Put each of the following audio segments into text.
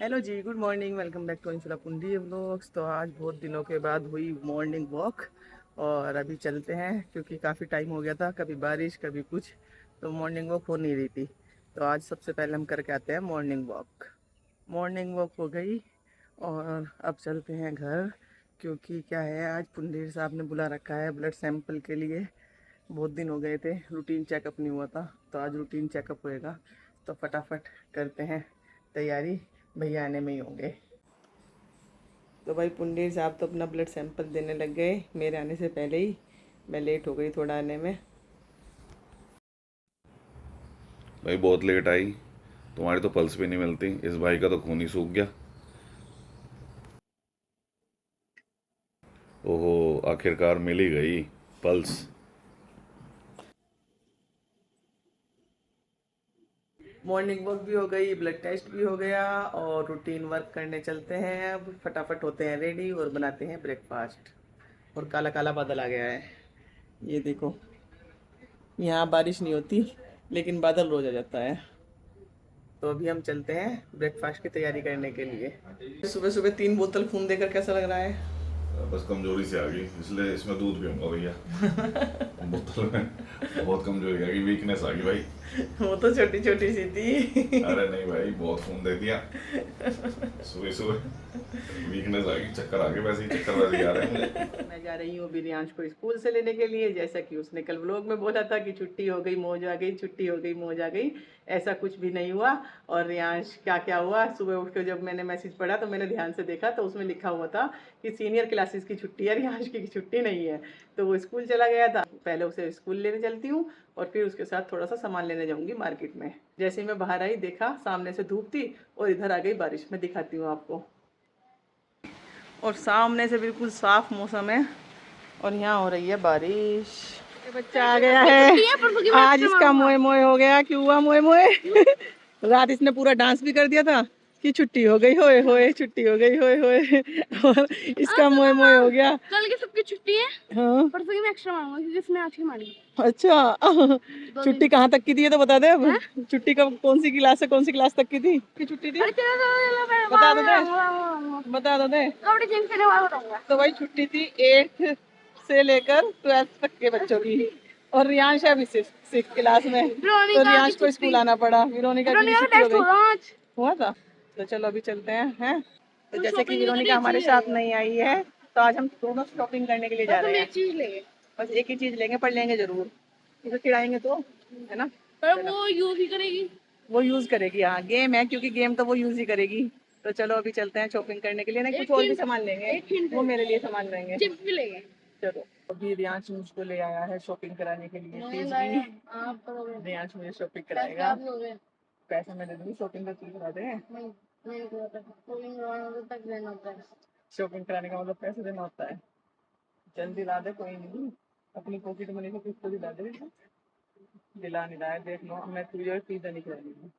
Hello ji, good morning. Welcome back to Anshula Pundi vlogs. तो आज बहुत दिनों के बाद हुई मॉर्निंग वॉक और अभी चलते हैं क्योंकि काफ़ी टाइम हो गया था, कभी बारिश कभी कुछ, तो मॉर्निंग वॉक हो नहीं रही थी। तो आज सबसे पहले हम करके आते हैं मॉर्निंग वॉक। मॉर्निंग वॉक हो गई और अब चलते हैं घर, क्योंकि क्या है, आज पुंडीर साहब ने बुला रखा है ब्लड सैंपल के लिए। बहुत दिन हो गए थे, रूटीन चेकअप नहीं हुआ था, तो आज रूटीन चेकअप होएगा। तो फटाफट करते हैं तैयारी, भैया आने में ही होंगे। तो भाई पुंडीर साहब तो अपना ब्लड सैंपल देने लग गए मेरे आने से पहले ही। मैं लेट हो गई थोड़ा आने में। भाई बहुत लेट आई। तुम्हारी तो पल्स भी नहीं मिलती, इस भाई का तो खून ही सूख गया। ओहो, आखिरकार मिल ही गई पल्स। मॉर्निंग वॉक भी हो गई, ब्लड टेस्ट भी हो गया और रूटीन वर्क करने चलते हैं। अब फटाफट होते हैं रेडी और बनाते हैं ब्रेकफास्ट। और काला काला बादल आ गया है, ये देखो। यहाँ बारिश नहीं होती लेकिन बादल रोज आ जाता है। तो अभी हम चलते हैं ब्रेकफास्ट की तैयारी करने के लिए। सुबह सुबह 3 बोतल खून देकर कैसा लग रहा है? बस कमजोरी से आ गई, इसलिए इसमें दूध पीऊंगा भैया। बोतल में बहुत कमजोरी आ गई, वीकनेस आ गई भाई। वो तो छोटी छोटी सी थी। अरे नहीं भाई, बहुत खून दे दिया सुबह सुबह। वीकनेस आ गई, चक्कर आ गए, वैसे ही चक्कर वैसे ही आ रहे हैं मुझे। मैं जा रही हूँ रियांश को स्कूल से लेने के लिए, जैसा कि उसने कल व्लॉग में बोला था कि छुट्टी हो गई मौज आ गई, छुट्टी हो गई मौज आ गई। ऐसा कुछ भी नहीं हुआ। और रियांश क्या क्या हुआ, सुबह उठ के जब मैंने मैसेज पढ़ा तो मैंने ध्यान से देखा तो उसमें लिखा हुआ था कि सीनियर क्लासेस की छुट्टी है, रियांश की छुट्टी नहीं है। तो वो स्कूल चला गया था, पहले उसे स्कूल लेने चलती हूँ और फिर उसके साथ थोड़ा सा सामान लेने जाऊंगी मार्केट में। जैसे ही मैं बाहर आई देखा सामने से धूप थी और इधर आ गई बारिश। मैं दिखाती हूँ आपको। और सामने से बिल्कुल साफ मौसम है और यहाँ हो रही है बारिश। ये बच्चा आ गया है, आज इसका मोए मोए हो गया। क्यों हुआ मोए मोए? रात इसने पूरा डांस भी कर दिया था कि छुट्टी हो गई, होए होए छुट्टी हो गई, होए होए। और इसका मोए मोए हो गया। कल की सबकी छुट्टी है। हाँ परसों की मैं एक्स्ट्रा मारूंगा क्योंकि इसने आज की मारी। अच्छा। छुट्टी कहाँ तक की थी ये तो बता दे अब। छुट्टी कब, कौन सी क्लास से कौन सी क्लास तक की थी की छुट्टी थी? अरे चलो चलो चलो बता दो दे, बता दो दे। कपड़े चेंज करने वाला बताऊंगा। तो भाई छुट्टी थी 8th से लेकर 12th तक के बच्चों की। और रियांश है अभी 6th क्लास में, तो रियांश को स्कूल आना पड़ा। विरोनिका की भी छुट्टी हो गई। आज हुआ था। तो चलो अभी चलते हैं। तो तुम जैसे कि शॉपिंग नहीं विरोनिका करी, हमारे चीज साथ लेंगे। नहीं आई है, तो आज हम दोनों शॉपिंग करने के लिए जा बस हम रहे हैं। एक चीज लेंगे बस एक ही चीज लेंगे, पर लेंगे जरूर। उसे खिलाएंगे तो, है ना? पर चलो, वो यूज ही करेगी। वो यूज करेगी। हाँ, गेम है, क्योंकि गेम तो वो यूज ही करेगी। तो चलो अभी चलते हैं शॉपिंग करने के लिए। नहीं, कुछ और भी सामान लेंगे, वो मेरे लिए सामान लेंगे। चिप्स भी लेंगे। चलो। अभी रियांश मुझको ले आया है शॉपिंग कराने के लिए, प्लीज भी। आप करोगे रियांश मुझे शॉपिंग पैसे कराएगा। आप लोगे। पैसा मैं दे दूंगी, शॉपिंग का तुम करा दे। नहीं नहीं शॉपिंग करवाना तक देना होता है। शॉपिंग कराने का मतलब पैसे देना होता है। जल्दी दिला दे, कोई नहीं। अपनी पॉकेट मनी से कुछ तो दिला दे। दिला नहीं रहा है, देख लो। मैं तुझे पिज्जा नहीं खिलाऊंगी,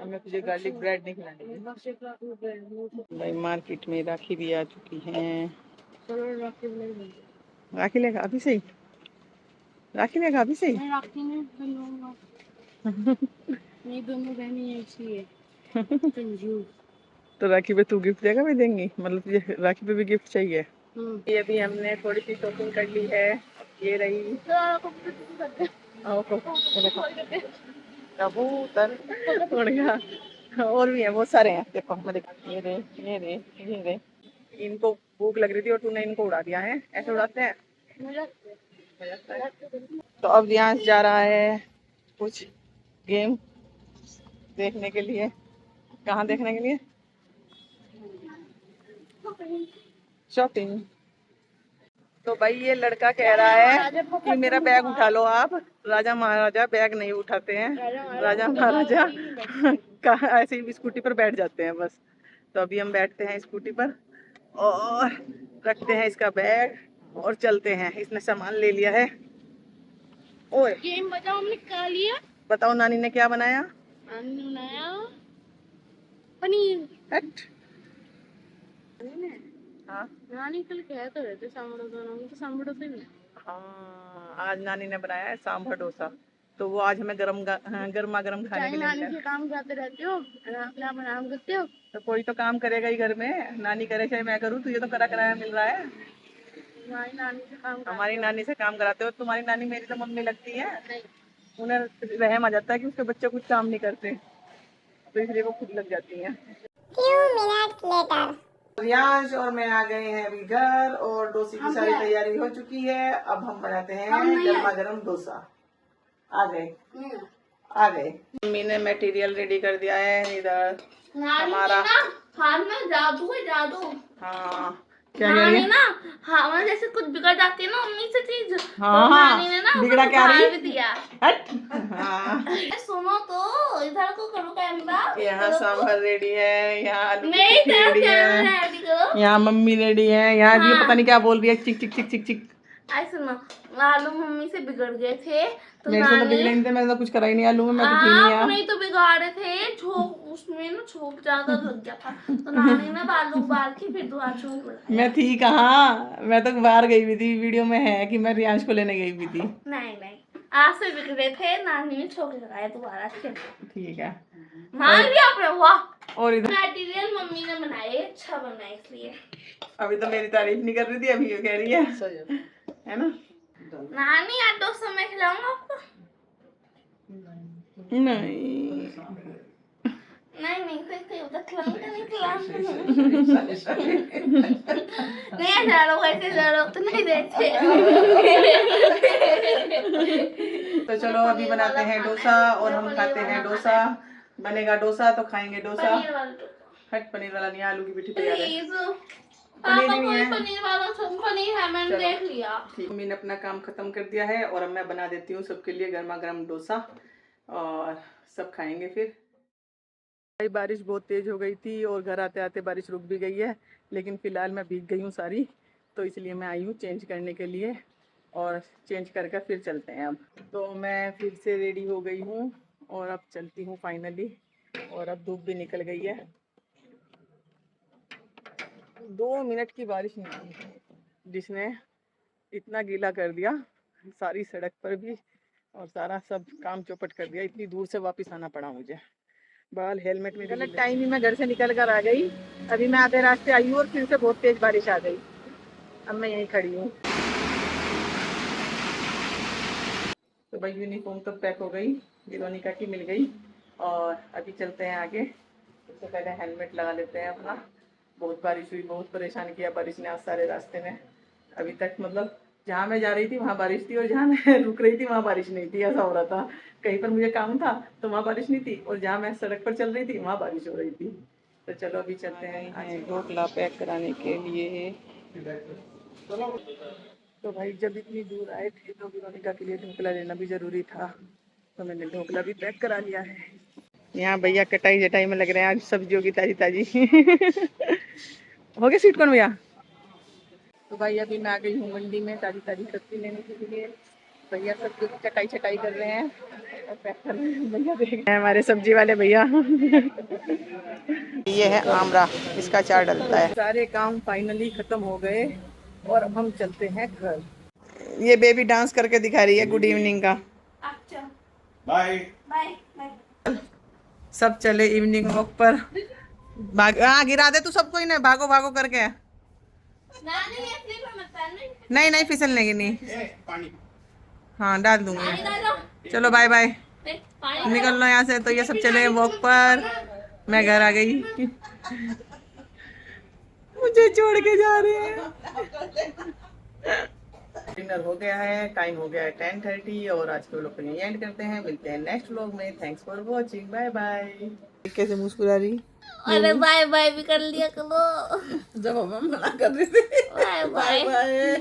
अब मैं तुझे गार्लिक ब्रेड नहीं खिलाऊंगी। भाई मार्केट में राखी भी आ चुकी है। चलो राखी ले। राखी लेगा अभी से ही? राखी लेगा अभी से ही? मैं राखी में बनवाऊंगा। नहीं दोनों बहनें ऐसी है कंजूस। तो राखी पे तू गिफ्ट देगा, मैं देंगी? मतलब तुझे राखी पे भी गिफ्ट चाहिए? ये भी हमने थोड़ी सी शॉपिंग कर ली है। ये रही। आओ कबूतर उड़ गया। और भी है, बहुत सारे हैं, देखो मैं दिखा। ये रे, ये रे, ये रे। इनको भूख लग रही थी और तूने इनको उड़ा दिया है। ऐसे उड़ाते हैं? मजा आता है। तो अब यहाँ जा रहा है कुछ गेम देखने के लिए। कहाँ देखने के लिए? शॉपिंग। तो भाई ये लड़का कह रहा है कि मेरा बैग उठा लो आप। राजा महाराजा बैग नहीं उठाते हैं, राजा महाराजा का ऐसे ही स्कूटी पर बैठ जाते हैं बस। तो अभी हम बैठते हैं स्कूटी पर और रखते हैं इसका बैग और चलते हैं। इसने सामान ले लिया है। ओए गेम बताओ हमने क्या लिया। बताओ नानी ने क्या बनाया? हमने बनाया पनीर। हट। हाँ नानी कल कह तो रहे थे सांभर डोसा, नाम तो सांभर डोसा ही बना। हाँ, आज नानी ने बनाया है सांभर डोसा। तो वो आज हमें गर्मा गर्म खाने चाहे के लिए नानी मिला। से काम करते रहते हो, आराम आराम करते हो। तो कोई तो काम करेगा ही घर में, नानी करे चाहे मैं करूँ, तुझे तो करा कराया मिल रहा है। हमारी नानी से काम हमारी कराते नानी से काम कराते हो, तुम्हारी नानी मेरी तो मम्मी लगती है। हो। नहीं, उन्हें रहम आ जाता है कि उसके बच्चे कुछ काम नहीं करते, तो इसलिए वो खुद लग जाती हैं। रियांश और मैं आ गए हैं अभी घर, और डोसे की सारी तैयारी हो चुकी है। अब हम बनाते हैं गर्मा गर्म डोसा। आ गए आ गए। मम्मी ने मटेरियल रेडी कर दिया है इधर हमारा। हाथ में जादू है, जादू। हाँ क्या कह रही नानी है? ना, हाँ जैसे कुछ बिगड़ जाती है ना मम्मी से चीज, हाँ तो नानी ने ना बिगड़ा उसको क्या रही? सुधार भी दिया। हट। हाँ सुनो तो, इधर को करो कैमरा। यहाँ सांभर रेडी है, यहाँ आलू की नहीं, टिक्की रेडी है, रेडी करो। यहाँ मम्मी रेडी है, यहाँ भी हाँ। पता नहीं क्या बोल रही है, चिक चिक चिक चिक चिक। ऐसे सुनो, आलू मम्मी से बिगड़ गए थे तो मेरे से तो नानी, बिगड़े नहीं थे, मैंने तो कुछ करा ही नहीं आलू में, मैं तो थी नहीं आप यहाँ। नहीं तो बिगाड़े थे, छोक उसमें ना छोक ज्यादा लग गया था, तो नानी ने आलू उबाल के फिर दोबारा छोक लगाया। मैं थी कहाँ, मैं तो बाहर गई हुई थी, वीडियो में है कि मैं रियांश को लेने गई हुई थी। नहीं नहीं, आज से बिगड़े थे, नानी ने छोक लगाया दोबारा अच्छे से। ठीक है। मान लिया आपने, वाह। और इधर मटेरियल मम्मी ने बनाए, अच्छा बना है इसलिए। अभी तो मेरी तारीफ नहीं कर रही थी, अभी ये कह रही है ना? नानी आज डोसा मैं खिलाऊंगा आपको। नहीं नहीं उधर खिलाऊंगा, नहीं खिलाऊंगा। नहीं जा रहा, वैसे जा रहा तो नहीं देते। तो चलो अभी बनाते हैं डोसा, और हम खाते हैं डोसा। बनेगा डोसा तो खाएंगे डोसा। पनीर वाला डोसा। हट, पनीर वाला नहीं, आलू की पिट्ठी तैयार है। प्लीज पनीर पापा, ही नहीं कोई है। पनीर वाला पनीर है, मैंने चलो। देख लिया। ठीक, मम्मी ने अपना काम खत्म कर दिया है, और अब मैं बना देती हूँ सबके लिए गर्मा गर्म डोसा, और सब खाएंगे फिर। भाई बारिश बहुत तेज हो गई थी, और घर आते आते बारिश रुक भी गई है, लेकिन फिलहाल मैं भीग गई हूँ सारी, तो इसलिए मैं आई हूँ चेंज करने के लिए, और चेंज करके फिर चलते हैं। अब तो मैं फिर से रेडी हो गई हूँ, और अब चलती हूँ फाइनली, और अब धूप भी निकल गई है। 2 मिनट की बारिश नहीं थी, जिसने इतना गीला कर दिया सारी सड़क पर भी, और सारा सब काम चौपट कर दिया। इतनी दूर से वापस आना पड़ा मुझे, बाल हेलमेट में गलत टाइम ही मैं घर से निकल कर आ गई। अभी मैं आधे रास्ते आई हूँ, और फिर से बहुत तेज बारिश आ गई। अब मैं यहीं खड़ी हूँ। तो भाई यूनिफॉर्म तो पैक हो गई, विरोनिका की मिल गई, और अभी चलते हैं आगे। सबसे पहले हेलमेट लगा लेते हैं अपना। बहुत बारिश हुई, बहुत परेशान किया बारिश ने आज सारे रास्ते में। अभी तक मतलब जहाँ मैं जा रही थी वहाँ बारिश थी, और जहाँ मैं रुक रही थी वहाँ बारिश नहीं थी, ऐसा हो रहा था। कहीं पर मुझे काम था तो वहाँ बारिश नहीं थी, और जहाँ मैं सड़क पर चल रही थी वहाँ बारिश हो रही थी। तो चलो अभी चलते हैं ढोकला पैक कराने के लिए। तो भाई जब इतनी दूर आए थे तो विरोनिका के लिए ढोकला लेना भी ज़रूरी था, तो मैंने ढोकला भी पैक करा लिया है। यहाँ भैया कटाई जटाई में लग रहे हैं आज, सब्जियों की ताजी ताजी। हो गया स्वीट कॉर्न भैया? तो भाई अभी मैं आ गई हूँ मंडी में ताजी ताजी सब्जी लेने के लिए। भैया सब्जियों की कटाई छटाई कर रहे हैं और पैक कर रहे हैं। भैया देख रहे हैं हमारे सब्जी वाले भैया। ये है आमरा, इसका चार डलता है। सारे काम फाइनली खत्म हो गए, और अब हम चलते हैं घर। ये बेबी डांस करके दिखा रही है गुड इवनिंग का। अच्छा, बाय बाय बाय। सब चले इवनिंग वॉक पर। भाग, हाँ गिरा दे तू सबको ही, ना भागो भागो करके। नानी ये स्लीपर मत पहनना। नहीं नहीं फिसलने की नहीं, हाँ डाल दूंगी। पानी डालो। चलो बाय बाय, पानी निकल लो यहाँ से। तो ये सब चले वॉक पर, मैं घर आ गई। मुझे छोड़ के जा रहे हैं। डिनर हो गया है, टाइम हो गया है 10:30, और आज के व्लॉग को यहीं एंड करते हैं। मिलते हैं नेक्स्ट व्लॉग में। Thanks for watching, bye bye. कैसे मुस्कुरा रही? अरे बाय बाय भी कर लिया करो, जब हम मना कर रहे थे। Bye bye. बाय।